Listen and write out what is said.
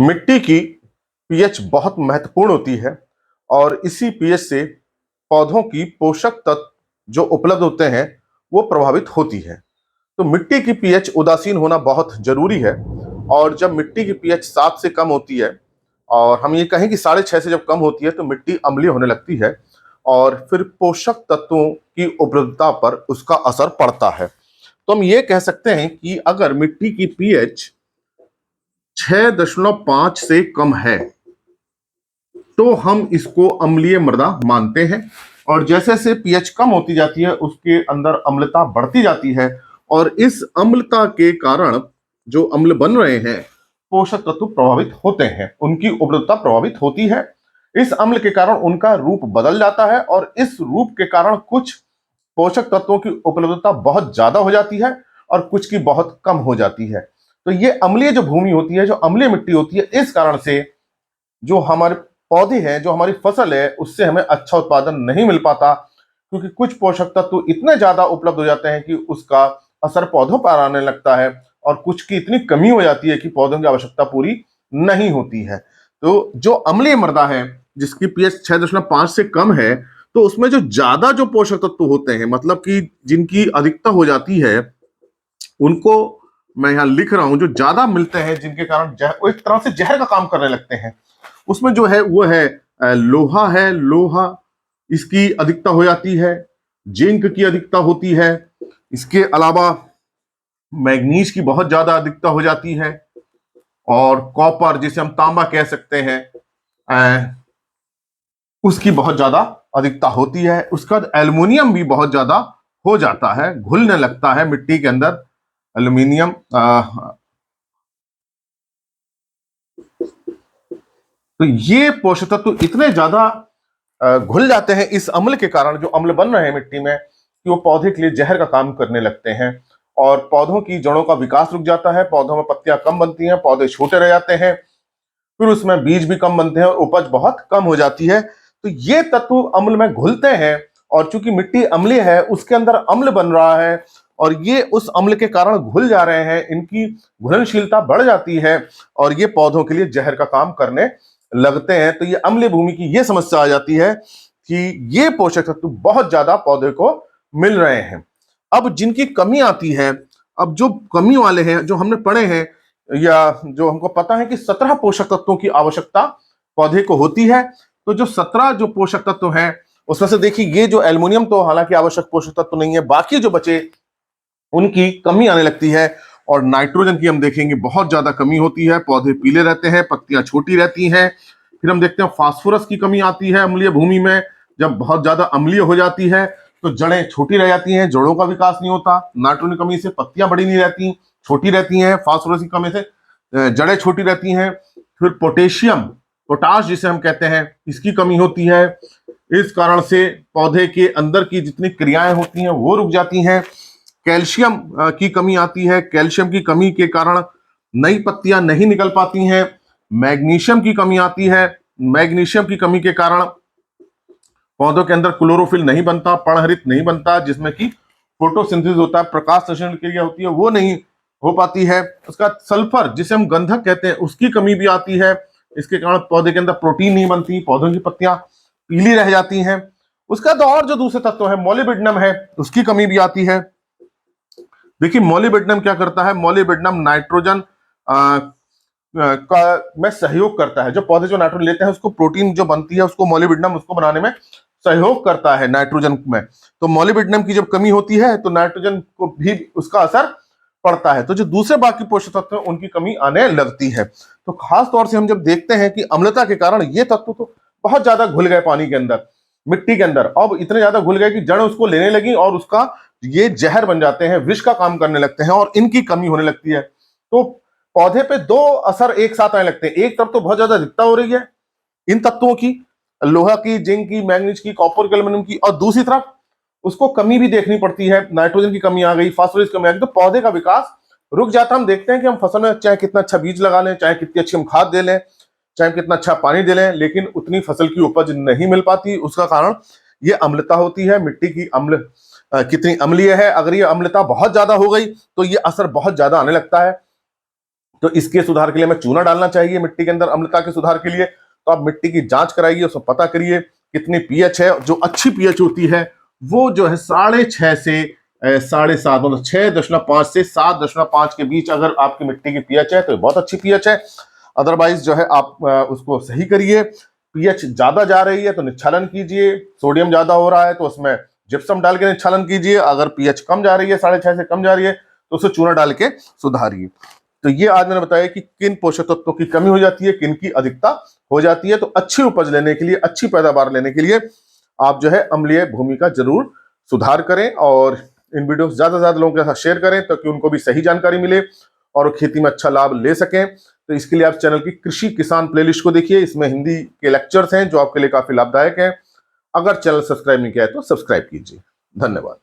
मिट्टी की पीएच बहुत महत्वपूर्ण होती है और इसी पीएच से पौधों की पोषक तत्व जो उपलब्ध होते हैं वो प्रभावित होती है। तो मिट्टी की पीएच उदासीन होना बहुत जरूरी है और जब मिट्टी की पीएच 7 से कम होती है और हम ये कहें कि 6.5 से जब कम होती है तो मिट्टी अम्लीय होने लगती है और फिर पोषक तत्वों की उपलब्धता पर उसका असर पड़ता है। तो हम ये कह सकते हैं कि अगर मिट्टी की पीएच 6.5 से कम है तो हम इसको अम्लीय मृदा मानते हैं और जैसे जैसे पीएच कम होती जाती है उसके अंदर अम्लता बढ़ती जाती है और इस अम्लता के कारण जो अम्ल बन रहे हैं पोषक तत्व प्रभावित होते हैं, उनकी उपलब्धता प्रभावित होती है। इस अम्ल के कारण उनका रूप बदल जाता है और इस रूप के कारण कुछ पोषक तत्वों की उपलब्धता बहुत ज्यादा हो जाती है और कुछ की बहुत कम हो जाती है। तो ये अम्लीय जो भूमि होती है, जो अम्लीय मिट्टी होती है, इस कारण से जो हमारे पौधे हैं, जो हमारी फसल है, उससे हमें अच्छा उत्पादन नहीं मिल पाता क्योंकि कुछ पोषक तत्व इतने ज्यादा उपलब्ध हो जाते हैं कि उसका असर पौधों पर आने लगता है और कुछ की इतनी कमी हो जाती है कि पौधों की आवश्यकता पूरी नहीं होती है। तो जो अम्लीय मृदा है जिसकी पीएच 6.5 से कम है तो उसमें जो ज्यादा जो पोषक तत्व होते हैं, मतलब कि जिनकी अधिकता हो जाती है, उनको मैं यहां लिख रहा हूं, जो ज्यादा मिलते हैं जिनके कारण वो एक तरह से जहर का काम करने लगते हैं, उसमें जो है वो है लोहा है, लोहा इसकी अधिकता हो जाती है, जिंक की अधिकता होती है, इसके अलावा मैग्नीज की बहुत ज्यादा अधिकता हो जाती है और कॉपर जिसे हम तांबा कह सकते हैं उसकी बहुत ज्यादा अधिकता होती है। उसका एल्युमिनियम भी बहुत ज्यादा हो जाता है, घुलने लगता है मिट्टी के अंदर एल्युमिनियम। तो ये पोषक तत्व इतने ज्यादा घुल जाते हैं इस अम्ल के कारण, जो अम्ल बन रहे हैं मिट्टी में, कि वो पौधे के लिए जहर का काम करने लगते हैं और पौधों की जड़ों का विकास रुक जाता है, पौधों में पत्तियां कम बनती हैं, पौधे छोटे रह जाते हैं, फिर उसमें बीज भी कम बनते हैं और उपज बहुत कम हो जाती है। तो ये तत्व अम्ल में घुलते हैं और चूंकि मिट्टी अम्लीय है उसके अंदर अम्ल बन रहा है और ये उस अम्ल के कारण घुल जा रहे हैं, इनकी घुलनशीलता बढ़ जाती है और ये पौधों के लिए जहर का काम करने लगते हैं। तो ये अम्लीय भूमि की ये समस्या आ जाती है कि ये पोषक तत्व बहुत ज्यादा पौधे को मिल रहे हैं। अब जिनकी कमी आती है, अब जो कमी वाले हैं, जो हमने पढ़े हैं या जो हमको पता है कि 17 पोषक तत्वों की आवश्यकता पौधे को होती है, तो जो 17 जो पोषक तत्व हैं उसमें से देखिए ये जो एल्युमिनियम तो हालांकि आवश्यक पोषक तत्व नहीं है, बाकी जो बचे उनकी कमी आने लगती है और नाइट्रोजन की हम देखेंगे बहुत ज्यादा कमी होती है, पौधे पीले रहते हैं, पत्तियां छोटी रहती हैं। फिर हम देखते हैं फास्फोरस की कमी आती है अम्लीय भूमि में, जब बहुत ज्यादा अम्लीय हो जाती है तो जड़ें छोटी रह जाती हैं, जड़ों का विकास नहीं होता, नाइट्रोजन की कमी से पत्तियां बड़ी नहीं रहती, छोटी रहती हैं, फास्फोरस की कमी से जड़ें छोटी रहती हैं। फिर पोटेशियम, पोटाश जिसे हम कहते हैं, इसकी कमी होती है, इस कारण से पौधे के अंदर की जितनी क्रियाएं होती हैं वो रुक जाती हैं। कैल्शियम की कमी आती है, कैल्शियम की कमी के कारण नई पत्तियां नहीं निकल पाती हैं। मैग्नीशियम की कमी आती है, मैग्नीशियम की कमी के कारण पौधों के अंदर क्लोरोफिल नहीं बनता, पर्णहरित नहीं बनता, जिसमें कि फोटोसिंथेसिस होता है, प्रकाश संश्लेषण क्रिया होती है, वो नहीं हो पाती है। उसका सल्फर जिसे हम गंधक कहते हैं उसकी कमी भी आती है, इसके कारण पौधे के अंदर प्रोटीन नहीं बनती, पौधों की पत्तियां पीली रह जाती हैं। उसका तो और जो दूसरे तत्व है मोलिब्डेनम है, उसकी कमी भी आती है। देखिए मोलिब्डेनम क्या करता है, मोलिब्डेनम नाइट्रोजन का में सहयोग करता है, जो पौधे जो नाइट्रोजन लेते हैं उसको प्रोटीन जो बनती है उसको मोलिब्डेनम उसको बनाने में सहयोग करता है नाइट्रोजन में। तो मोलिब्डेनम की जब कमी होती है तो नाइट्रोजन को भी उसका असर पड़ता है, तो जो दूसरे बाकी पोषक तत्व हैं उनकी कमी आने लगती है। तो खास तौर से हम जब देखते हैं कि अम्लता के कारण ये तत्व तो बहुत ज्यादा घुल गए पानी के अंदर, मिट्टी के अंदर, अब इतने ज्यादा घुल गए कि जड़ उसको लेने लगी और उसका ये जहर बन जाते हैं, विष का काम करने लगते हैं और इनकी कमी होने लगती है। तो पौधे पे दो असर एक साथ आने लगते हैं, एक तरफ तो बहुत ज्यादा अधिकता हो रही है इन तत्वों की, लोहा की, जिंक की, मैग्नीज की, कॉपर की, एल्यूमिनियम की, और दूसरी तरफ उसको कमी भी देखनी पड़ती है, नाइट्रोजन की कमी आ गई, फास्फोरस की कमी आ गई, तो पौधे का विकास रुक जाता है। हम देखते हैं कि हम फसल में चाहे कितना अच्छा बीज लगा लें, चाहे कितनी अच्छी हम खाद दे लें, चाहे कितना अच्छा पानी दे लें, लेकिन उतनी फसल की उपज नहीं मिल पाती। उसका कारण ये अम्लता होती है, मिट्टी की अम्ल कितनी अम्लीय है। अगर ये अम्लता बहुत ज्यादा हो गई तो ये असर बहुत ज्यादा आने लगता है, तो इसके सुधार के लिए हमें चूना डालना चाहिए मिट्टी के अंदर अम्लता के सुधार के लिए। तो आप मिट्टी की जांच कराइए, उसको पता करिए कितनी पीएच है। जो अच्छी पीएच होती है वो जो है 6.5 से 7.5, मतलब 6.5 से 7.5 के बीच अगर आपकी मिट्टी की पीएच है तो बहुत अच्छी पीएच है। अदरवाइज जो है आप उसको सही करिए। पीएच ज्यादा जा रही है तो निच्छालन कीजिए, सोडियम ज्यादा हो रहा है तो उसमें जिप्सम डाल के निच्छालन कीजिए, अगर पीएच कम जा रही है 6.5 से कम जा रही है तो उसे चूना डाल के सुधारिए। तो ये आज मैंने बताया कि किन पोषक तत्वों की कमी हो जाती है, किन की अधिकता हो जाती है। तो अच्छी उपज लेने के लिए, अच्छी पैदावार लेने के लिए आप जो है अम्लीय भूमि का जरूर सुधार करें और इन वीडियो ज्यादा से ज्यादा लोगों के साथ शेयर करें ताकि उनको भी सही जानकारी मिले और वो खेती में अच्छा लाभ ले सकें। तो इसके लिए आप चैनल की कृषि किसान प्लेलिस्ट को देखिए, इसमें हिंदी के लेक्चर्स हैं जो आपके लिए काफी लाभदायक हैं। अगर चैनल सब्सक्राइब नहीं किया है तो सब्सक्राइब कीजिए। धन्यवाद।